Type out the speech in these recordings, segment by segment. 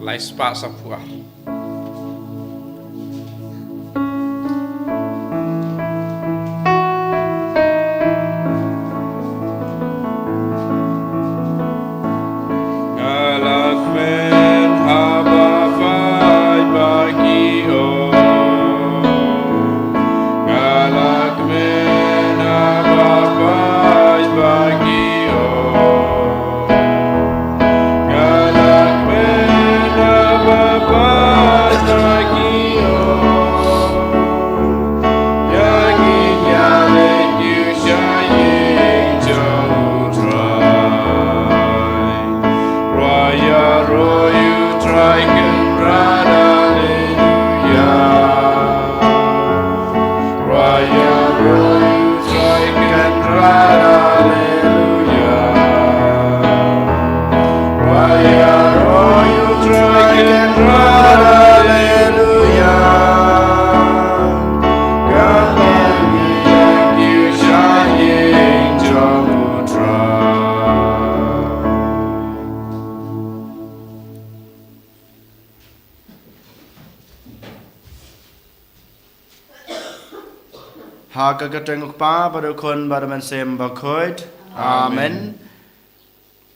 lai spa sapua Hakakateng pa pada kon pada mansem Bakhuid. Amen.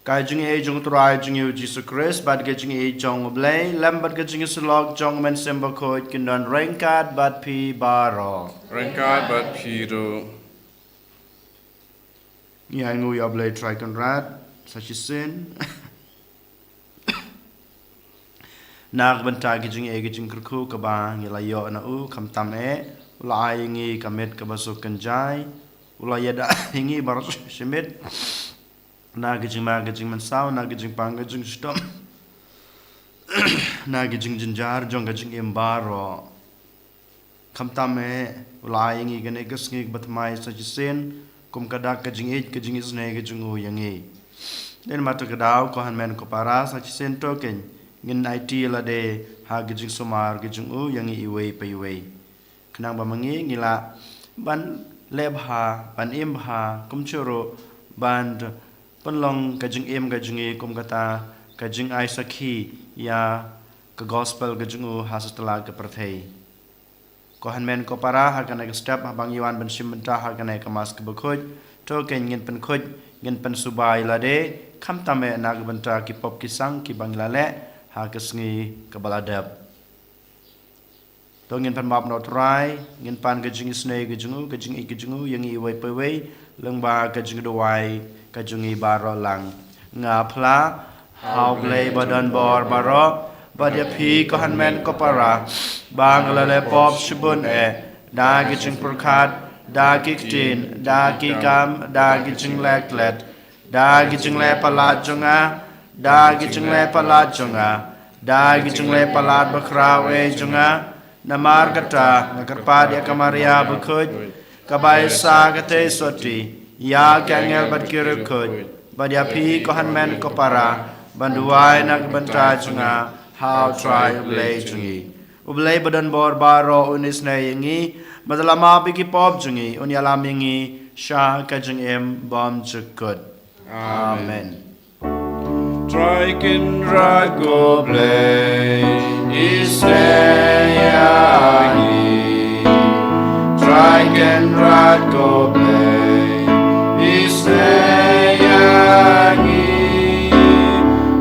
Kai jing e jong trai jing yu Jesus Christ bad ke jing e jong blai lam bad ke jing slog jong mansem Bakhuid kindan rengkat bad pi baro. Rengkat bad pi ro. Ya ngu ya blai try konrad such sin. Nak bentar ke jing kerku ke ba ngelayo na u kam tam e. Ulai ingi kamet kabasuk kenjai, ulai ada ingi baru semit, na gijing mansau, na gijing pang gijing stop, na gijing jenjar, jong gijing embaro, kamtame ulai ingi gane kesngi batmai sajisen, kum kadak gijing isne gijing uyangi. Den mata kadau kohan men kopara sajisen token, ngin IT lade ha gijing somar gijing uyangi iwe paywe. Kenang bamangi ngila ban lebha ban imha kumchuro ban penlong kajing im kajing kum kata kajing ai sakhi ya ke gospel kajing hasutala ke perthei ko hanmen ko para ha kana ke step bang yuan ban simbenta ha kana ke mas ke Bakhuid to ken ngin pen khoj ngin pen subai lade kham tame na ke benta ki pop ki sang ki banglale ha ke sngi ke baladab ngin pan map not rai ngin pan gajing snei gajing yang i wai pawai leng ba gajing dowai gajing i baro lang nga phla hau blai badan bor baro badya phi ko hanmen ko para bang la le pop shibun e da gajing purkhat da kiktin da kikam da gajing leklet da gajing le palat jonga da gajing le palat jonga da gajing le palat bakrawe jonga Namar kata nakarpa dia kamaria Bakhuid kabai sa kate soti ya kangel bad kirukud badia pi kohan men kopara banduai nak benta junga how try ublay jungi ublay badan bor baro unis na yingi madalama biki pop jungi unyalam yingi sha kajung em bom jukud amen. Try can rag go blay Sngi. Try can rag go blay Sngi.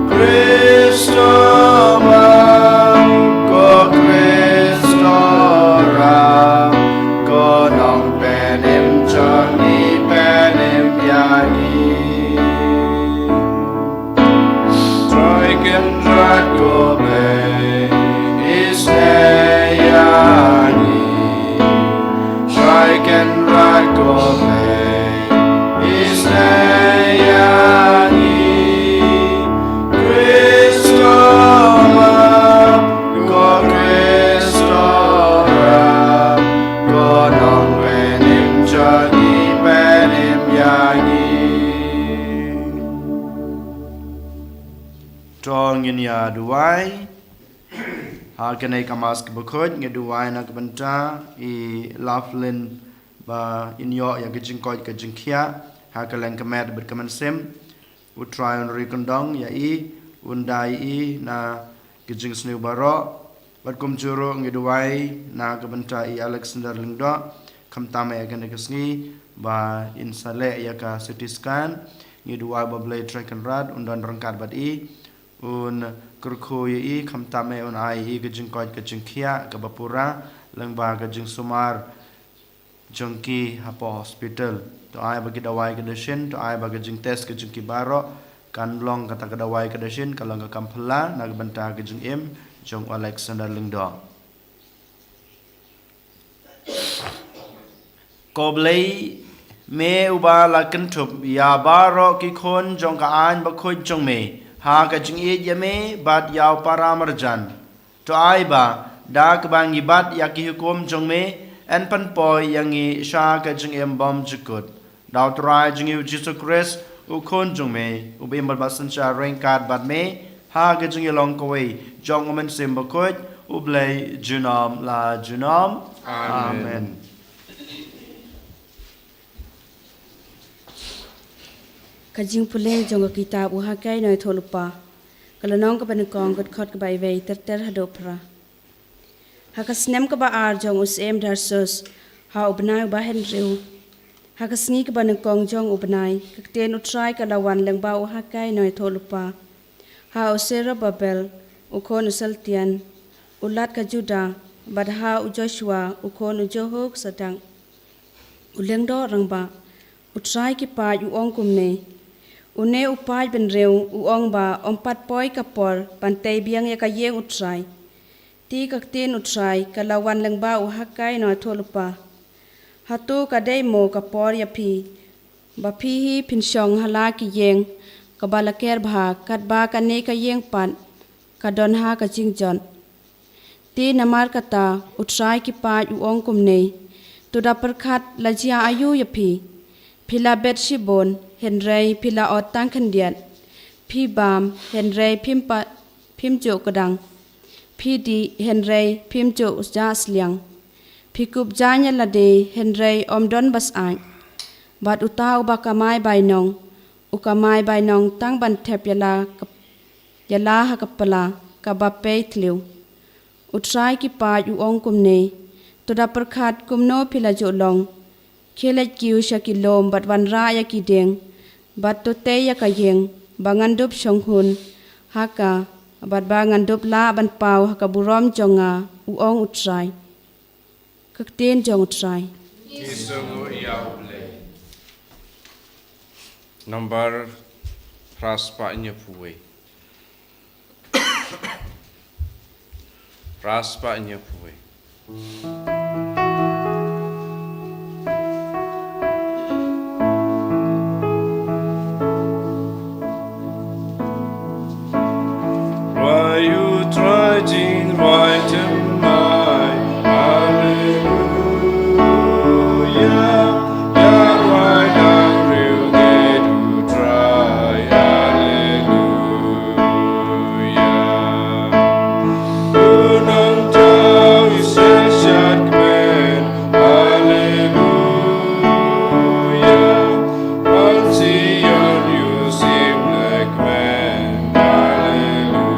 Christo go Christo ra go nong penim johnny penim yagi. Go play Sngi. Strike and ride go play Sngi. Go go nong penim johnny penim yagi. Tong in ya duai ha kanai kamas ke Bakhuid nge duai nak benta I laflin ba inyo ya gijing koi ke jingkia ha kaleng kemet berkemansem utrai on rikondong ya I undai I na kejing snu baro bat kum juro ngiduai na kabenta i Alexander Lingdo kam tame akan kesngi ba insale ya ka CT scan ngiduai ba blade track and rad undan rangkat bat i un kurko i kam tame un ai i kejing koi kejing kia ka bapura lang ba kejing sumar jongki hapo hospital to ai bagi dawai kedeshin to ai bagi kejing test kejing ki baro kan long kata kedawai kedeshin kalau ka kampala na kabenta kejing im Jong Alexander Lingdo. Koblei me uba la kentup ya baro ki kon jong ka an Bakhuid jong me ha ka jing e ya me bat yaw para marjan to ai ba da ka bang ibat ya ki hukum jong me en pan poi yang i sha ka jing em bom jukut daw trai jing u Jesus Christ u kon jong me u bim bat san cha rain card bat me ha ka jing long ko wei Jong omen sim Bakhuid ublay junam la junam. Amen. Kajing puleh jong kitab uhakai noi tholupa. Kalau nong ka panukong kat khot ka bai vei ter hadopra. Hakasnem ka ba ar jong usem darsus ha ubnai ba henriu. Hakasngi ka panukong jong ubnai kakten utrai ka lawan leng ba uhakai noi tholupa. Ha usera babel ukon usaltian ulat ka Juda badha u Joshua ukon u Johok sadang ulengdo rangba utrai ki pa u ong kumne une upai ben reu u ong ba ompat poi kapor pantei biang ya ka yeng utrai ti kakten utrai kalawan lengba u hakai no tholupa hatu ka demo kapor ya phi ba phi hi pinsyong hala ki yeng kabalaker bha kat ba ka ne ka yeng pan kadon ha ka jingjon ti namar kata utrai ki pa u ong kumne tu da perkhat lajia ayu ya phila bet shibon henrei phila otang khandiat phi bam henrei phim jo kadang phi di henrei phim jo ja sliang phi kup janya lade henrei omdon bas ai bat utau ba kamai bainong ukamai bainong tang ban thep yala ha kapala kabape thliu utrai ki pa u ong kumne toda perkhat kumno phila jo long khela kiu shakilom bat wan ra ya ki deng bat to te ya ka yeng bangandup songhun haka bat bangandup la ban pau haka burom jonga u ong utrai kakten jong utrai Isungu iya ublay. Number praspa nya puwe. Praspa nya puwe. Why you trudging right in my hallelujah? Yeah, why don't you get to try hallelujah? Unang tao isasyak men hallelujah. On Zion you seem like men hallelujah.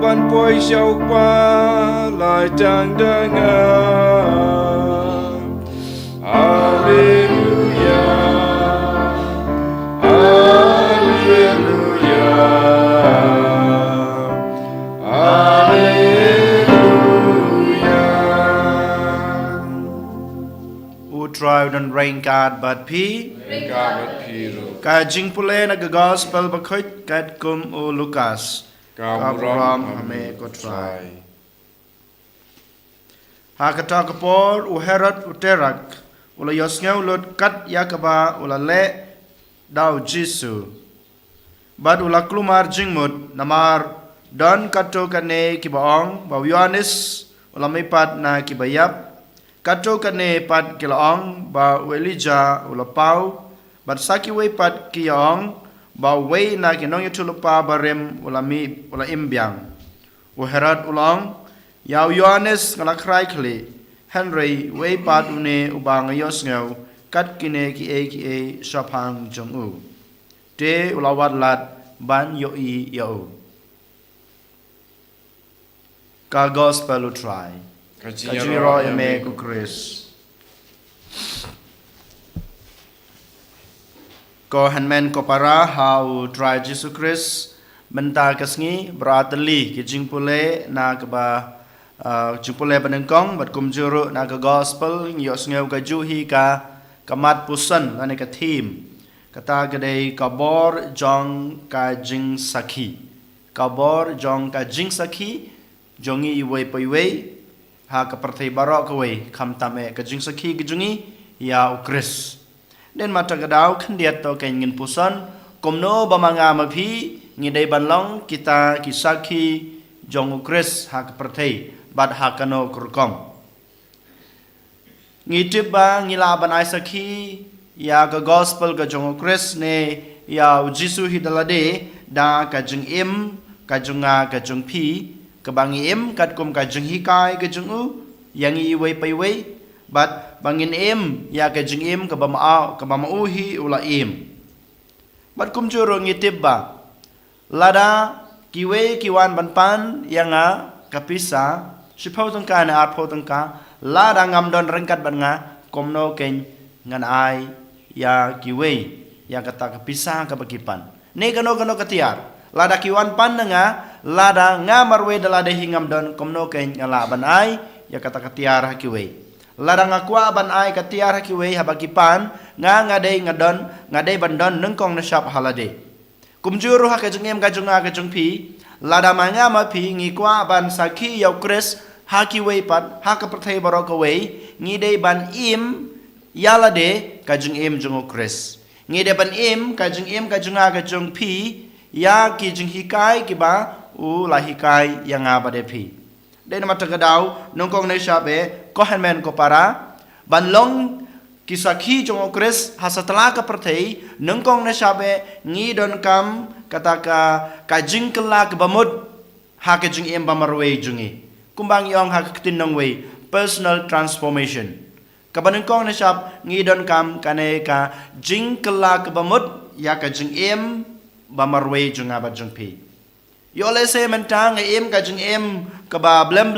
Ban poi siau qua lại tang đang Alleluia, Alleluia, Alleluia. U try dan rain card but pi Gabat piru, ka jing pule na gospel Bakhuid kat kum u Lukas Kabram hame ko try ha kata kapor u Herod u Terak ula yosngau lut kat yakaba ula le dau Jisu bad ula klumar jingmut namar don kato kane kibaong ba Yohanes ula mipat na kibayap kato kane pat kilaong ba Elijah ula pau bad saki we pat kiyaong ba we na kinong yutulupa barem ula imbyang u Herod ulang yaw Yohanes ngalakray kli Henry we pat une ubang yos ngau kat kine ki e shapang jong u te ula wadlat ban yo I yo ka gospel u try kajiro eme ku Chris ko hanmen ko para how try Jesus Christ benta kasngi berateli ki jingpule na ka ba jingpule banengkong bat kumjuru na ka gospel yos ngeu ka juhi ka kamat pusan ane ka theme kata gade kabor jong ka jing sakhi kabor jong ka jing sakhi jongi iwe paiwe ha ka parthai barok we kham tame ka jing sakhi ki jungi ya u Chris den mata gadau khendiat to ken ngin pusan komno bamanga mapi ngidai banlong kita kisaki jong Chris hak perthai bad hakano kurkom ngitiba ngila banai sakhi ya ga gospel ga jong Chris ne ya Jisu hidalade da ka jing im ka junga ka jung pi ka bangi im kat kum ka jing hikai ka jung u yang I wei pai wei but bangin im ya ka jing im ka bamauhi ula im but kum juro ngitibba lada kiwe kiwan banpan yanga kapisa sipau tangka na arpo tangka lada ngam don rengkat banga komno ken ngan ai ya kiwe ya kata kapisa ka bagipan ne kano katiar lada kiwan pan nga lada ngamarwe dalade hingam don komno ken ngala ban ai ya kata katiar kiwe ladang akwa ban ai katiar hakiwe habagipan ngadai ngadon ngadai bandon nengkong na shop halade kumjuru ha kajungem kajunga kajungpi lada manga mapi ngikwa ban sakhi yau Chris hakiwe pat ha ka prathai barok we ngidai ban im yalade kajung im jungo Chris ngidai ban im kajunga kajungpi ya ki jung hikai kiba u lahikai yang abade pi den mata gadau nongkong na shabe ko hanmen ko para banlong kisakhi jong Chris hasatla ka prathai nongkong na shabe ngi don kam kataka kajing kelak bamud ha ka jing em bamarwe jungi kumbang yong ha ka tinong we personal transformation kabanongkong na shab ngi don kam kane ka jing kelak bamud ya ka jing em bamarwe junga ba jungpi yo le se mentang em ka jing em ka ba blem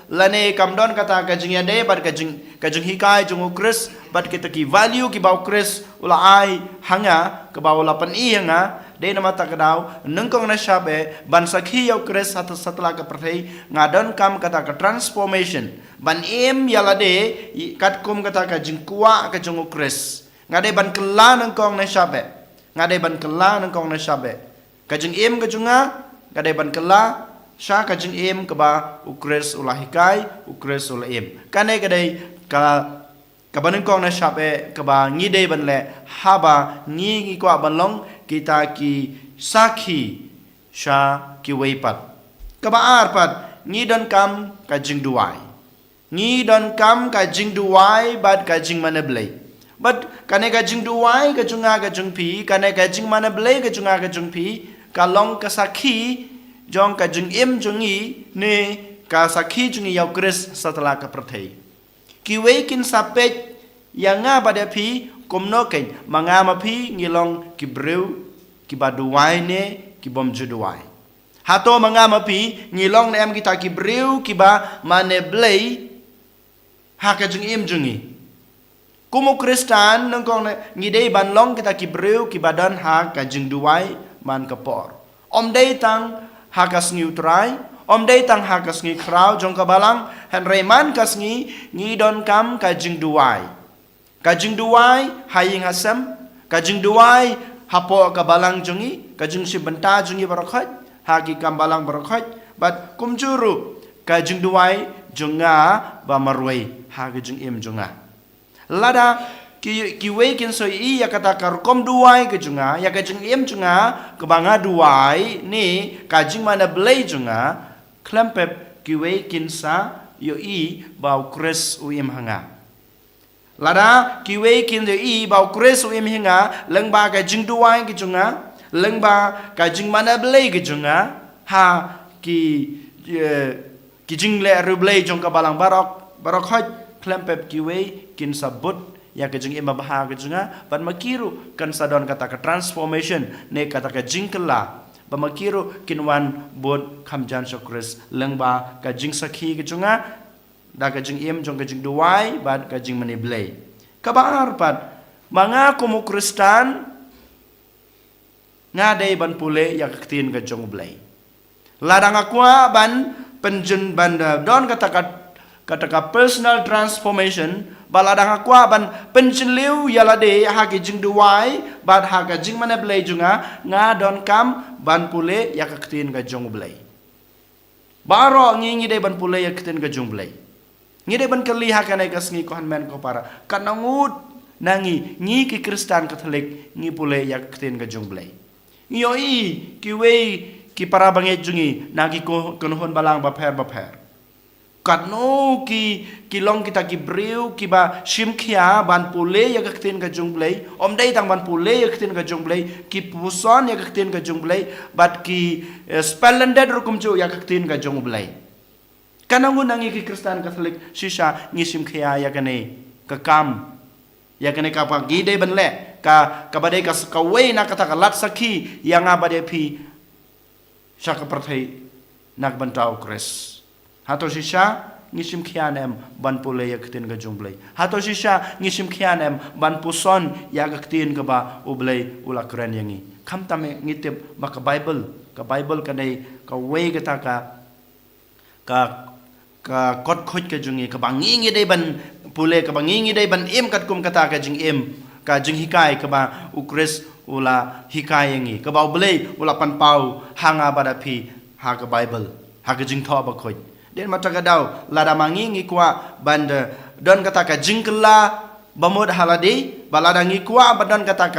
lane kam don kata ka jing ya de bat ka jing hikai jung Chris bat kita ki value ki bau Chris ula ai hanga ka ba ula pan I hanga de na mata ka dau nengkong na shabe ban sakhi yo Chris satla ka prathai ngadon kam kata ka transformation ban em yala de kat kum kata ka jing kuwa ka jung Chris ngade ban kela nengkong na shabe ngade ban kela nengkong na shabe ka jing em ka junga kadai ban kela sha ka jing em ka ba ukres ulahikai ukres ulaim kane kadai ka banengkong na shape ka ba ngidei ban le haba ngi kwa banlong kita ki sakhi sha ki weipat ka ba arpat ngi don kam ka jing duai ngi don kam ka jing duai bad ka jing maneblei but kane ka jing duai ka junga ka jung pi kane ka jing mana blei ka junga ka jung pi ka long ka sakhi jong ka jing im jungi ne ka sakhi jungi yau Chris setelah ka perthei ki wei kin sapet yang nga pada pi komno ken mangama pi ngilong ki breu ki baduai ne ki bom juduai hato mangama pi ngilong ne am kita ki breu ki ba mane blei ha ka jing im jungi kumu Kristan nang kong ngidei ban long kita ki breu ki badan ha ka jing duai man ka por om dei tang ha ka sngi utrai om dei tang ha ka sngi krau jong ka balang han reman ka sngi ngi don kam ka jing duai haying hasam ka jing duai hapo ka balang jongi ka jing si benta jongi barakhat ha ki kam balang barakhat but kum juru ka jing duai jonga ba marwai ha ka jing im jonga lada ki wei kin so I ya kata kar kom duai ke jonga ya ka jing im jonga ke banga duai ni ka jing mana blei jonga klempep ki wei kin sa yo I bau kres u im hanga lada ki wei kin de I bau kres u im hanga lengba ka jing duai ke jonga lengba ka jing mana blei ke jonga ha ki jing le ru blei jong ka balang barok hoj klempep ki wei kin sabut ya ke jing ima baha ke jonga ban makiru kan sadon kata ka transformation ne kata ka jing kala ba makiru kinwan bot khamjan sokres lengba ka jing sakhi ke jonga da ka jing im jong ka jing duai bat ka jing mani blei kabar pat manga kumu Kristan ngadei ban pule ya ketin ka jong blei ladang akwa ban penjun banda don kata ka personal transformation baladang akwa ban penjun liu yalade ha ke jing duai bat ha ka jing mani blei junga nga don kam ban pule ya ketin ka jong blei baro ngi dei ban pule ya ketin ka jong blei ngide ban kali hakanai ka sngi ko hanmen ko para kanangut nangi ngi ki Kristan Katolik ngi pule yak kten ka jongblei ngi oi ki wei ki para bange jungi nagi ko konhon balang ba pher katno ki long kita ki breu ki ba shimkhia ban pule yak kten ka jongblei om dai tang ban pule yak kten ka jongblei ki puson yak kten ka jongblei bat ki spellended rukum chu yak kten ka jongblei kanangun nangi ki Kristan Katolik shisha ngisim khia ya kane ka kam ya kane ka pa gi dei ban le ka badai ka wei na kata ka lat sakhi yang abade pi shaka perthai nak bantau kres hato shisha ngisim khia nem ban pule ya ktin ka jongblei hato shisha ngisim khia nem ban puson ya ka ktin ka ba ublei ula kren yangi kham tame ngitep ba ka bible ka nei ka wei ka ka kot khoj ke jungi ka bangi dei ban pule ka bangi dei ban em kat kum kata ka jing em ka jing hikai ka ba ukres ula hikai yangi ka ba blei ula pan pau hanga bada pi ha ka bible ha ka jing tho ba khoj den mata ka dau lada mangi kwa band don kata ka jing kala bamod haladi balada ngi kwa badan kata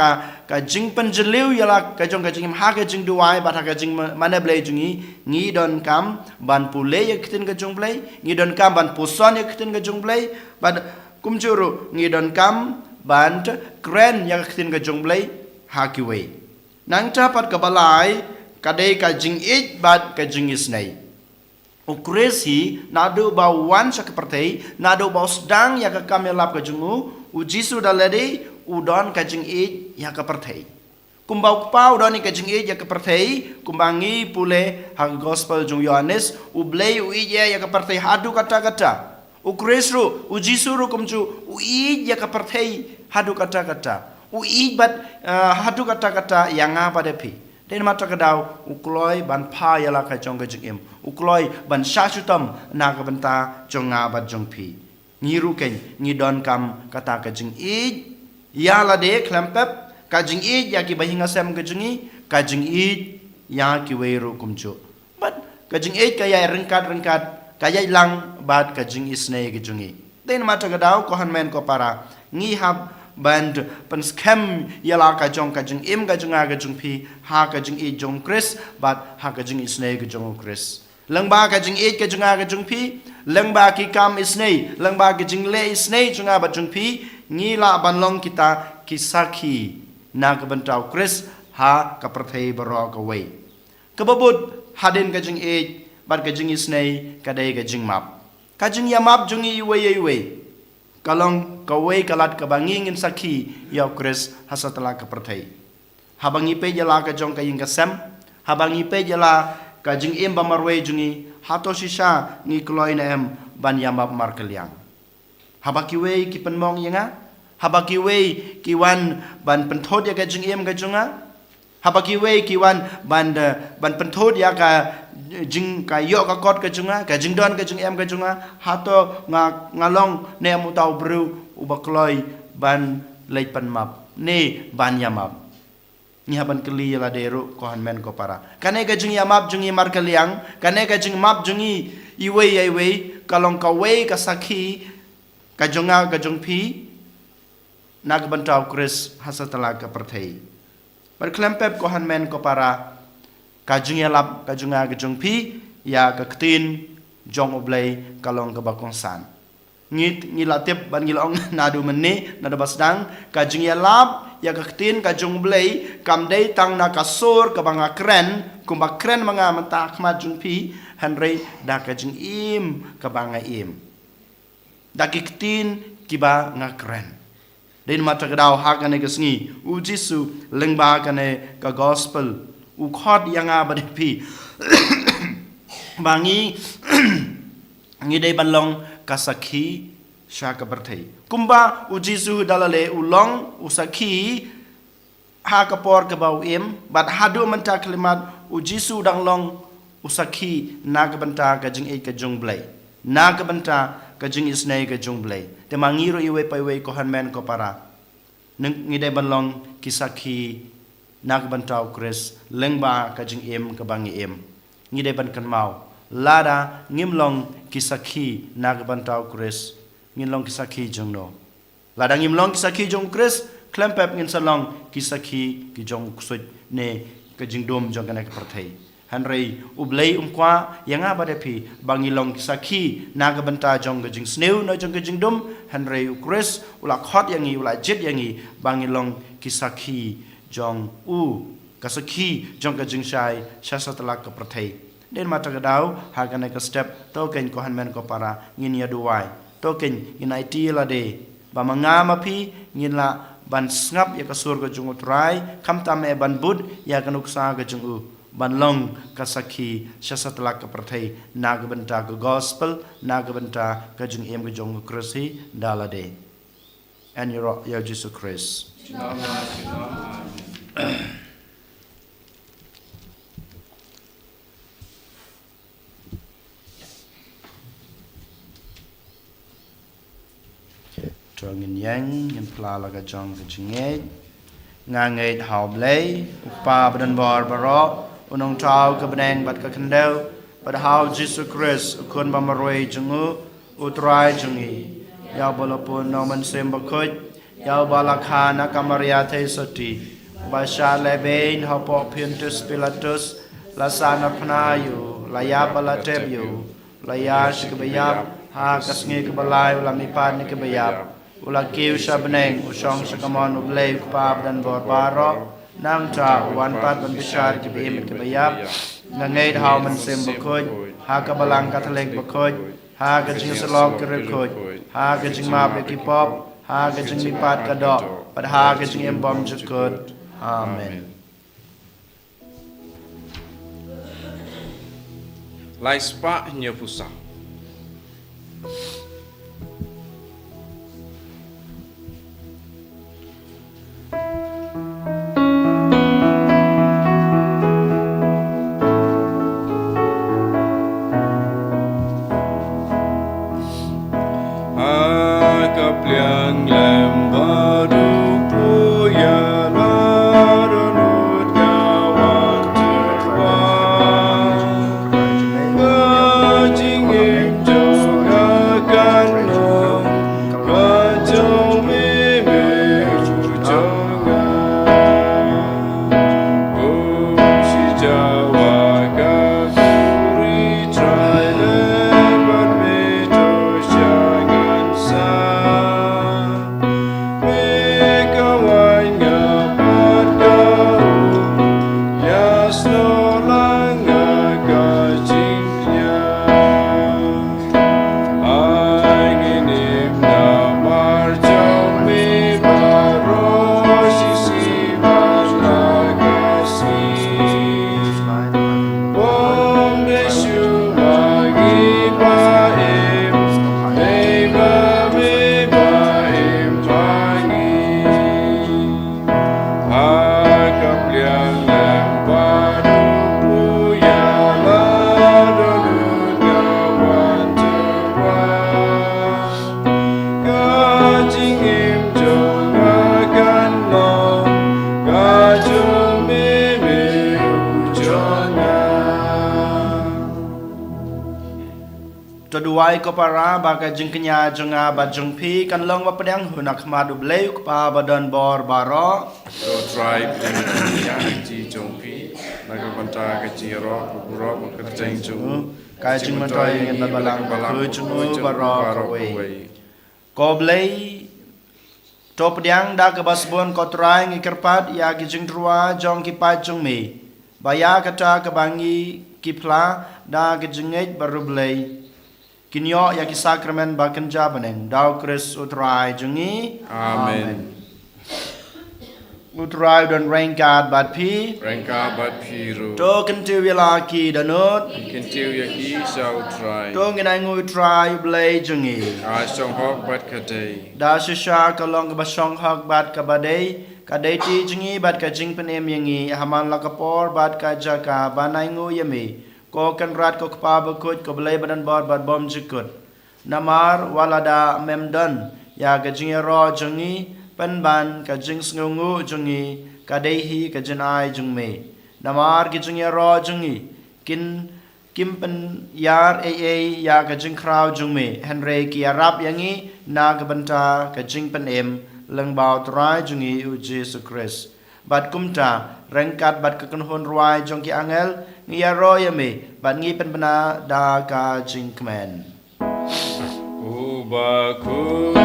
ka jing penjeliu yala ka jong ka jing ha ka jing duai ba ka jing mana blei jungi ngi don kam ban pule yaktin ka jong blei ngi don kam ban puson yaktin ka jong blei bad kumjuru ngi don kam ban kren yaktin ka jong blei ha ki wei nang ta pat ka balai ka dei ka jing it bad ka jing isnai ukresi nadu ba wan sak pertei nadu ba sedang ya ka kamelap ka jungu ujisu dalade udon ka jing it ya ka pertei kumbau pau doni ka jing it ya ka pertei kumbangi pule ha gospel jung Yohanes ublei u ya ka pertei hadu kata-kata ukresru ujisuru kumju u ya ka pertei hadu kata-kata u bat hadu kata-kata yang apa depi den mata kadau ukloi ban pha yala ka jong ka jing ukloi ban shashutam na ka banta jonga bat jong pi ngiru ken ngi don kam kata ka jing yala de klempep ka jing ya ki bahinga sem ka jing ya ki weiru kumchu bat ka jing ka ya rengkat ka ya lang bat ka jing isnei ka jing den mata kadau ko hanmen ko para ngi hab band pen scam yala ka jong ka jing ka junga ka jung pi ha ka jing jong Chris bat ha ka jing isnei ka jong Chris langba ka jing ka junga ka jung pi langba ki kam isnei langba ka jing le isnei junga bat jung pi ngila banlong kita kisaki na kabantau Chris ha kaprathei baro ka wei kababut hadin ka jing e bat ka jing isnei kadai ka jing map ka jing ya map jungi wei kalong ka wei kalat ka banging in saki ya Chris hasatala kaprathei habangi pe jala ka jong ka ing ka sem habangi pe jala ka jing em bamarwei jungi hato shisha ni kloi na em ban ya map markeliang habaki wei ki penmong yanga habaki wei ki wan ban penthod ya ka jing em ka junga habaki wei ki wan ban penthod ya ka jing ka yo ka kot ka junga ka jing don ka jing em ka junga hato ngalong ne mu tau bru ubakloi ban leit pan map ne ban ya map ni haban keli la deru ko han men ko para kane ka jing ya map jungi markeliang kane ka jing map jungi iwei kalong ka wei ka sakhi ka junga ka jungpi nag bantau Chris hasatala ka perthei bar klempep ko han men ko para ka jung ya lap ka junga ka jungpi ya ka ktin jong oblei kalong ka bakongsan ngit latip ban ngilong nadu menni nadu basdang ka jung ya lap ya ka ktin ka jung oblei kam dei tang na ka sur ka banga kren kumba kren manga mata khma jungpi hanrei da ka jung im ka banga im dakiktin kiba ngakren den mata kadau hakane kasngi u jisu lengba kane ka gospel u khot yanga badepi bangi ngidei banlong kasakhi shaka berthei kumba u jisu dalale ulong usakhi ha kapor ka bau em bat hadu manta kalimat u jisu danglong usakhi nagabanta ka jing e ka jung blai nagabanta ka jing isnei ka jung blai te mangiro iwe paiwe ko hanmen ko para ngide banlong kisaki nagbantau Chris lengba ka jing em ka bangi em ngide ban kan mau lada ngimlong kisaki nagbantau Chris ngimlong kisaki jongno lada ngimlong kisaki jong Chris klempep ngin salong kisaki ki jong kusut ne ka jing dom jong kana ka perthei hanrei ublei umkwa yanga badepi bangilong kisaki nagabanta jong ka jing sneu no jong ka jing dom hanrei Chris ula khot yangi ula jet yangi bangilong kisaki jong kasaki jong ka jing shai shasatala ka perthei den mata ka dau ha kana ka step to ken ko hanmen ko para ngin ya duwai to ken in IT la de ba manga mapi ngin la ban snap ya ka sur ka jung utrai kamtam e ban bud ya ka nuksa ka jung banlong kasaki shasatala ka perthei nagabanta ka gospel nagabanta ka jung em ka jong krisi dalade and your Jesus Christ trong yang yang pla la ka jong ka chinge ngangai hau blai pa badan bor baro unong tau ka beneng bat ka kandau bat hau Jesus Christ kun ba maroi jungu utrai jungi ya balapun noman sem Bakhuid ya balakhana kamaria thai soti ba sha lebein ha po pintus pilatus lasana pnayu laya balateb yu laya shikbayap ha kasnge ka balai la mi pan ni ka bayap ula kiu shabneng usong sakamon ublei kupab dan borbaro nang cha wan pat ban bishar ki bim ki bayap ngangai hau man sem Bakhuid ha ka balang katholek Bakhuid ha ka jing salok ki Bakhuid ha ka jing mab ki pop ha ka jing mi pat ka do pat ha ka jing em bom jukut amen Lai spa nya pusa Kapliang lem baru puya larut nyawa terwa Bajing kepliang lem baru puya ladonunya wantuan kajing im jong akan long kajung mimi ujonya Toduai ko para baka jing kenya jonga ba jong pi kan long ba pedang hunak madu bleu pa badan bor baro to tribe yang ji jong pi naga banta ke ji ro buro ke jeng jong ka jing man toy ngin balang ku jung baro ko we ko blei to pedang da ke basbon ko trai ngi kerpat ya ki jing trua jong ki pa jong mi baya kata ke bangi ki pla da ke jingej baru blei Kinyo ya ki sakramen bakan jabaneng dau Chris utrai jungi Amen. utrai dan rengkat bat pi Rengka bat piru to kentu wila ki danut kentiu yaki sau try to nginai ngui trai blai jungi song hok bat kadai da shisha kalong ka basong hak bat ka badai ka dai ti jungi bat ka jing penem yangi haman lakapor bat ka jaka banai ngui yami ko kan rat ko pa bakut ko blai badan bor bat bom jikut namar walada memdan ya ka jing ro jungi pen ban ka jing sngu jungi ka dei hi ka jinai jung me namar ki jing ro jungi kin kim pen yar ya ka jing krau jung me henry ki arab yangi na ka banta ka jing pen em leng bau trai jungi u Jesus Christ bat kumta rengkat bat ka kan hon ruai jong ki angel ngi ro yame bat ngi pen bana da ka jing kmen Bakhuid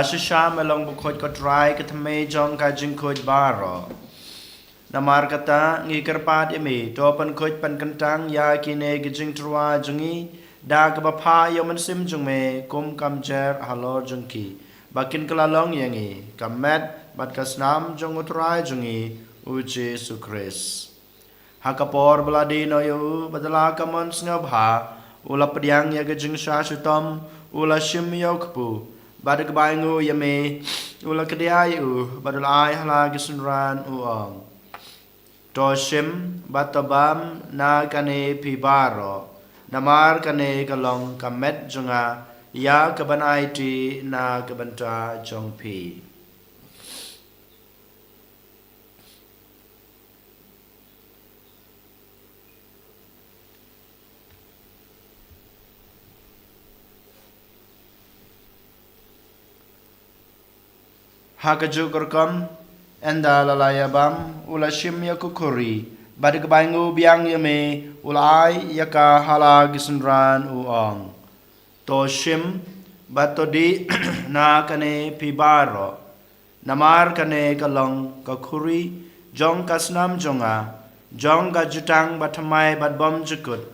Dasha melong bukhoj ko try ka thame jong ka jing khoj baro namar kata ngi kerpat imi to pan khoj pan kantang ya kine ki jing trwa jungi da ka ba pha yo man sim jung me kum kam jer halor jung ki bakin kala long yangi kamet bat kasnam jong utrai jungi u Jesus Christ hakapor bladi no yo badala kamon snobha ula pediang ya ka jing sha sutom ula shim yo kpu Badak baingu yame ula kediai badul ai hala gisunran uang toshim batabam na kane pibaro namar kane kalong kamet junga ya kabanai ti na kabanta jongpi Hakaju korkom enda lalaya bam ula shim ya kukuri badik baingu biang yame ulai yaka hala gisunran uong to shim batodi na kane pibaro namar kane kalong kakuri jong kasnam jonga jong ga jutang batamai bat bom jukut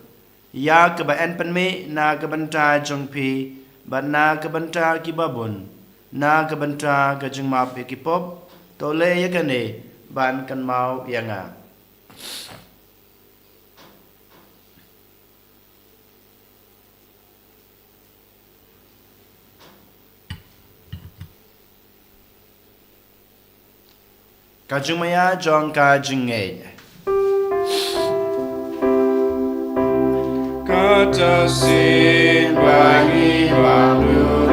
ya ke ba en penme na ke banta jong pi bat na ke banta kibabun na kabanta kajing map ekipop tole yakane ban kan mau yanga kajing maya jong kajing nge kata sin bangi bang upu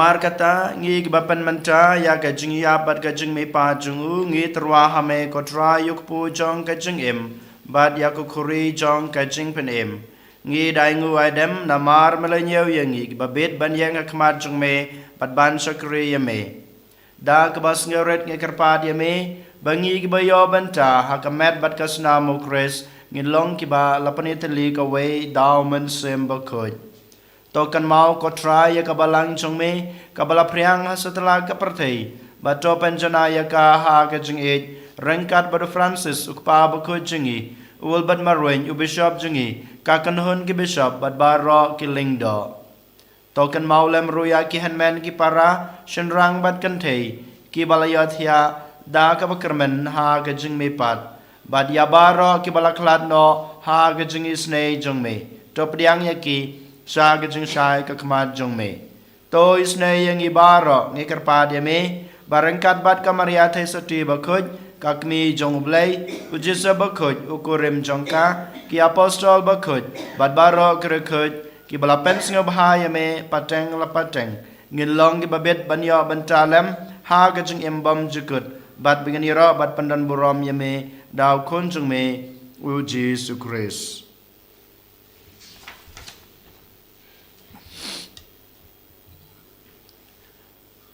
Namar kata ngi bapan manta ya kajing ya bat kajing me pa jungu ngi terwa hame kotra yuk pu jong kajing im bat ya kukuri jong kajing pen im ngi dai ngu adam namar melenyew yang ngi babet ban yang akmat jong me bat ban sakri ya me da kebas ngeret ngi kerpat ya me bangi bayo banta hakamet bat kasna mukres ngi long kiba lapanitali ka we daumen sem Bakhuid Tokan mau kotra ya kabalang chongme kabala priang setelah kepertai bato penjana ya ka ha ke jingi rengkat badu Francis ukpa Bakhuid jingi ul bad marwen u bishop jingi kakan hun ki bishop bad baro ki lingdo Tokan mau lem ruya ki hanman ki para shenrang bad kantei ki balayat ya da ka bakermen ha ke jingme pat bad ya baro ki balaklat no ha ke jingi snei jongme to priang ya ki Sa kajing syai ke kemat jong me. To isne yang ibaro ngi kerpad ya me. Barangkat bat kamariate soti Bakhuid. Kakmi jong blay. Ujisa Bakhuid ukurim jongka. Ki apostol Bakhuid. Bat baro kerekhuid. Ki balapen singa bahaya me. Pateng la pateng. Ngin long ki babet banyo bantalem. Ha kajing imbam jukut. Bat bingan iro bat pandan burom ya me. Daw kun jong me. Uji sukris.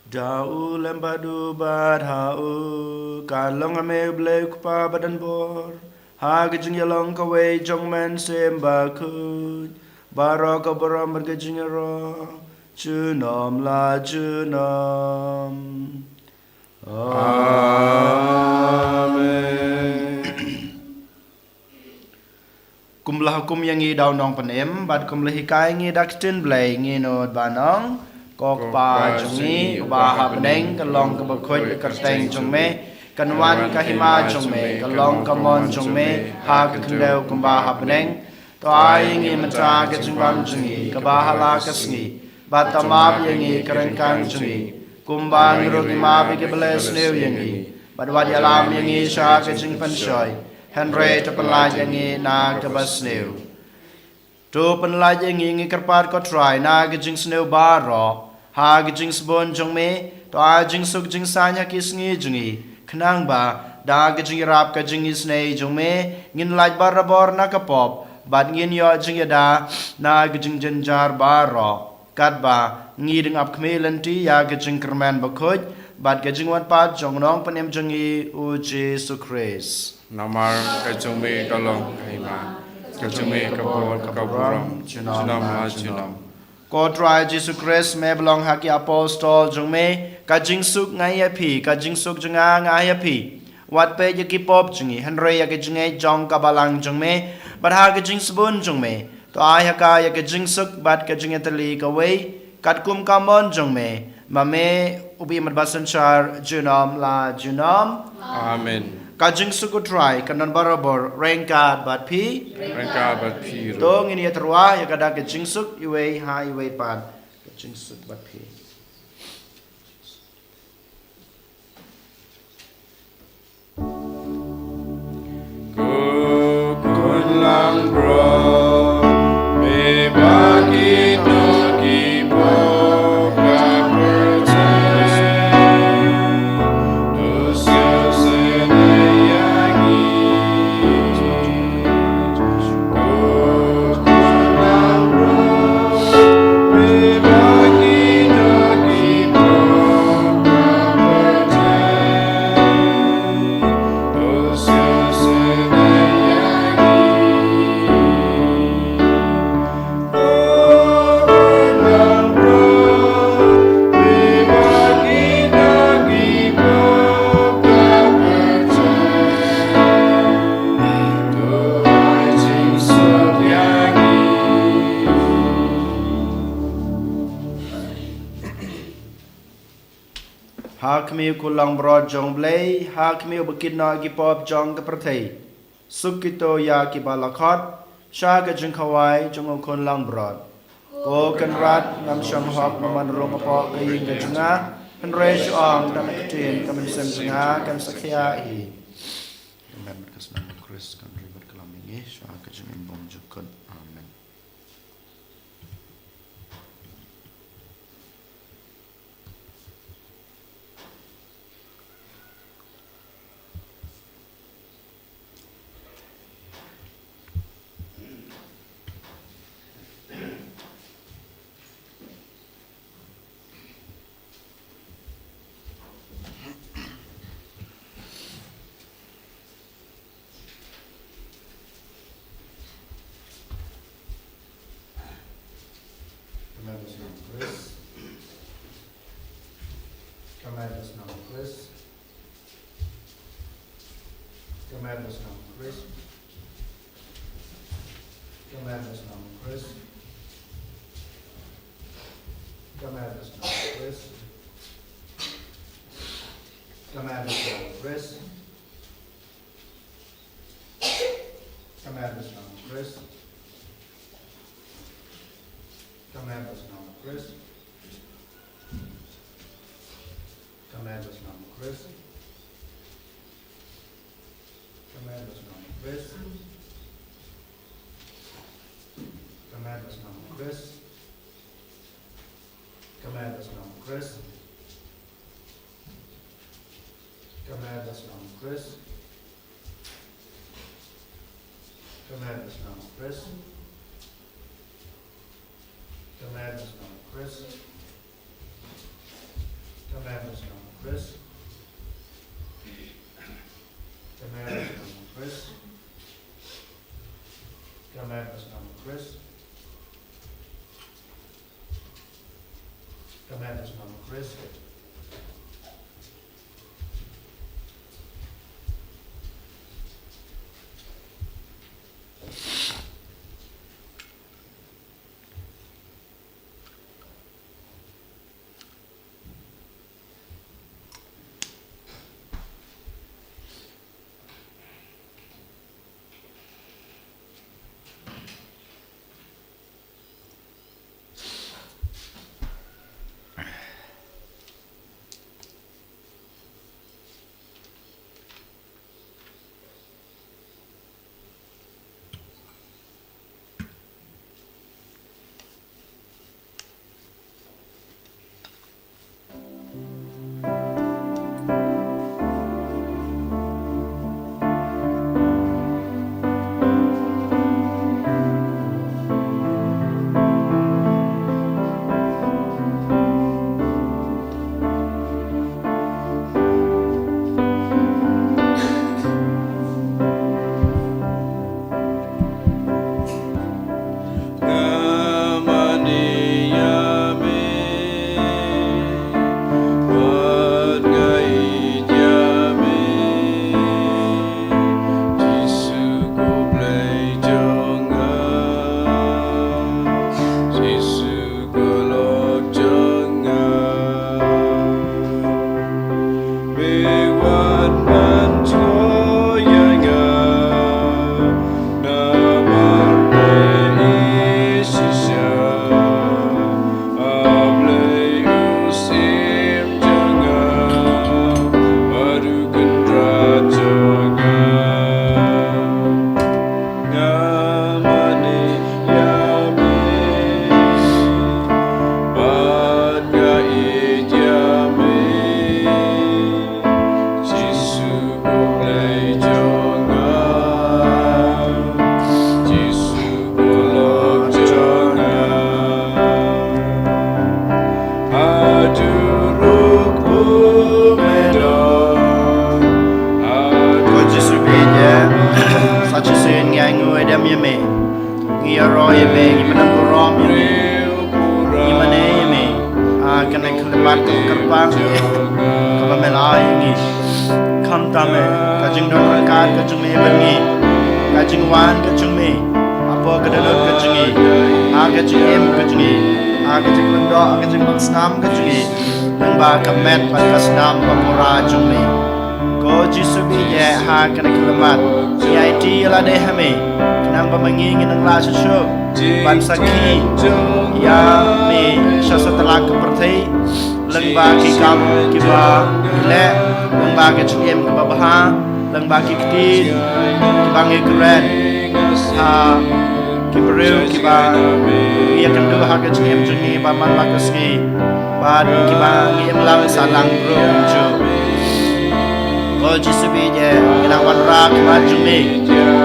Dau lembadu bad hau kalong ame blek pa badan bor ha gejing yalong kawe jong men sem Bakhuid baro ka boram bergejing ro chunom la chunom amen kumlah hukum yang ngi daw nong panem bad kumlah hikai ngi dakstin blay ngi nod banong Kok pa jungi ubaha beneng kalong ka Bakhuid kerteng jongme kanwan kahima jongme kalong kamon jongme ha kendew kumbaha beneng to ai ngi matra ka jungbam jungi kabahala kasngi batamab yangi kerengkang jungi kumbang rogi mabi ke beles new yangi badwad yalam yangi sha ka jing panshoy henry to pelaj yangi na ka basnew to penlaj yangi ngi kerpat ko try na ka jing snew baro ha gijing sbon jong me to a jing suk jing sanya ki sngi jungi khnang ba da gijing rap ka jing isnei jong me ngin laj bar bor na ka pop bat ngin yo jing da na gijing janjar baro kat ba ngi ding ap khmelanti ya gijing kerman Bakhuid bat gijing wat pat jong nong panem jungi uji sukres Namar kajong me kalong kahima kajong me kabor kaboram chunam la chunam Kodra Jesus Christ me belong haki apostol jong me kajing suk ngai api kajing suk junga ngai api wat pe yaki pop jungi henry yaki jungai jong kabalang jong me bat ha kajing sabun jong me to ai haka yaki jing suk bat kajing etali kawai kat kum kamon jong me mame ubi mat basan char junam la junam amen kajing suk utrai kanan barabor rengkat bat pi rengka bat piro Dong ini terwa ya kada ke jingsuk iwe ha iwe pan ke jingsuk bat pi. Kukun lang bro me bagi no kipo Hakmi kulang brod jong blay, hakmi ubakid na gipop jong kapertay. Sukito ya kibalakot, siya ka jong kawai jong ukun lang brod. Ko kanrat ngam siyang hok naman rong apo kaying ka jonga, henry siyang dan nakatin kaman sem jonga kan sakya i. Amen. Berkas nama Chris kan ribet kelamingi, siya ka jong imbong jukun. Amen. Commandments now, Chris. Commandments now, Chris. Commandments now, Chris. Commandments now, Chris. Commandments now, Chris. Commandments now, Chris. Commandments now, Chris. Commandments now, Chris. Commandments now, Chris. Commandments now, Chris. Commandments now, Chris. Commandments now, Chris. Commandments now, Chris. Commandments now, Chris. Commandments now, Chris. Commandments now, Chris. Commandments now, Chris. Sngi ya me shasatala ke perthei lengba ki kam ki ba le lengba ke chiem ke baha lengba ki kti ki ba nge kren ki breu ki ba ya kan do ha ke chiem Sngi ba man la ke ski ba ki ba nge mlang salang bro ju ko jisu bi je ina wan ra ki ba Sngi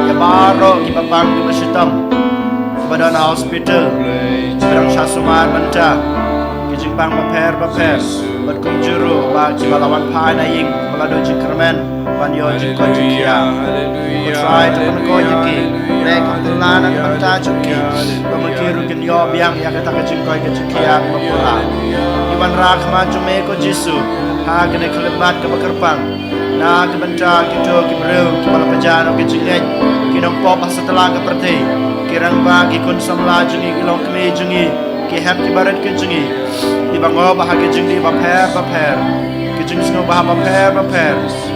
ya ba ro ki ba bang ki ba shitam Badan hospital, berang syasuman menta, kijing bang baper, berkum juru, bagi balawan pai naing, balado jikermen, banyo jikon jikia, kutrai teman ko yaki, lekam tulanan menta juki, pemakiru kinyo biang ya kata kijing ko jikia bapula, iwan rak maju me ko jisu, ha kene kelebat ke bakerpang, na kebenta kita kibreu kepala pejana ke jengej kinong pop setelah ke perti kirang bagi kun samla jengi kilong kemi jengi ki hap ki barat ke jengi di bango bahagia jengi baper ke jeng snow baper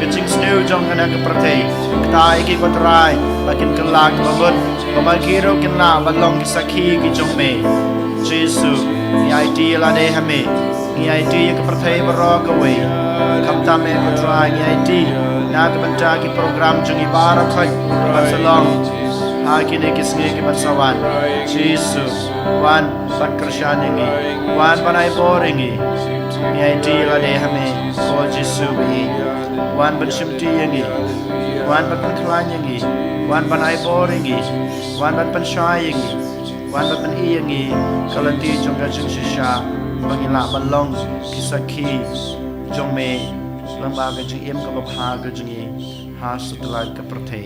ke jeng snow jong kana ke perti kita iki kotrai bakin kelak babut pamagiro kena balong ki sakhi ki jong me Jesus ni ID la de hame ni ID ke perti baro ke we kam tame kotrai ni ID na ke benta ki program jengi barak khai basalong ha ki ne kisne ki basawan Jesus wan bat krishanengi wan banai boringi ni ID la de hame o Jesus bi wan ban shimti yengi wan ban klanyengi wan banai boringi wan ban panshayengi wan ban iyengi kalati jongga jingsha bangila balong kisaki jongme lambaga jing em ka bapha ga jingi ha sutla ka prthe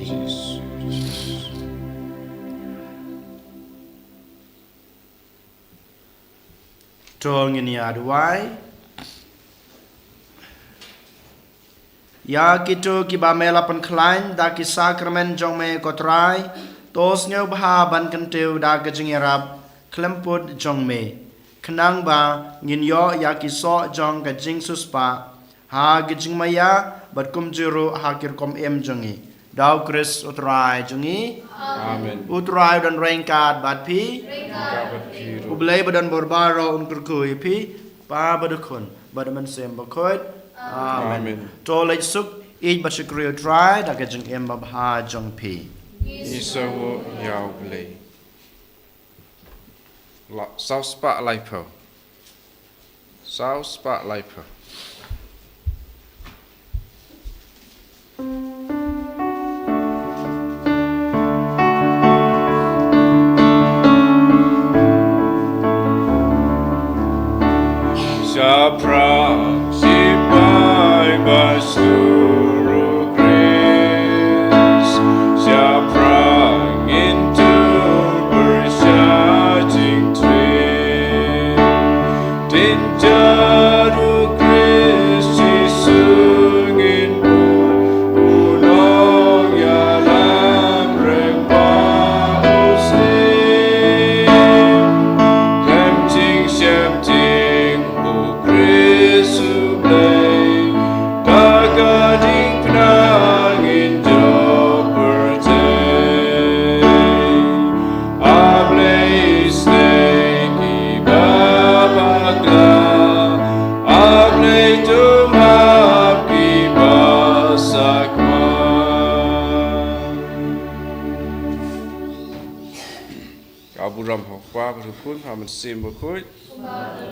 tong ni adwai ya kitu ki ba mela pan klain da ki sakramen jongme kotrai tos ngeu bha ban kan teu da ga jing rap klemput jongme khnang ba ngin yo ya ki so jong ga jing suspa ha gijing maya bat kum jiro ha kir kom em jongi daw Chris utrai jongi Amen. utrai dan rengkat bat pi ublei badan borbaro un kurkui pi pa badukun badaman sem Bakhuid amen to lech suk ij bat shukri utrai da gijing em ba ha jong pi Isawo yao Palei. South Spa Lait-ïa. South Spa Lait-ïa. Shapra Sipai Basuru Grace Shaprang into Bershating Twin Tinjaru Christi Sungin Unong Yalam Remba Uslim Kemting Shepting Aburam hokwa berukun hamen sim Bakhuid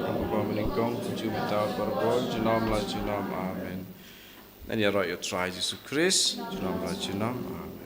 Aburam meningkong cuma tahu berbol jenam la jenam amen. Dan ya roh yo try Jesus Christ jenam la jenam amen.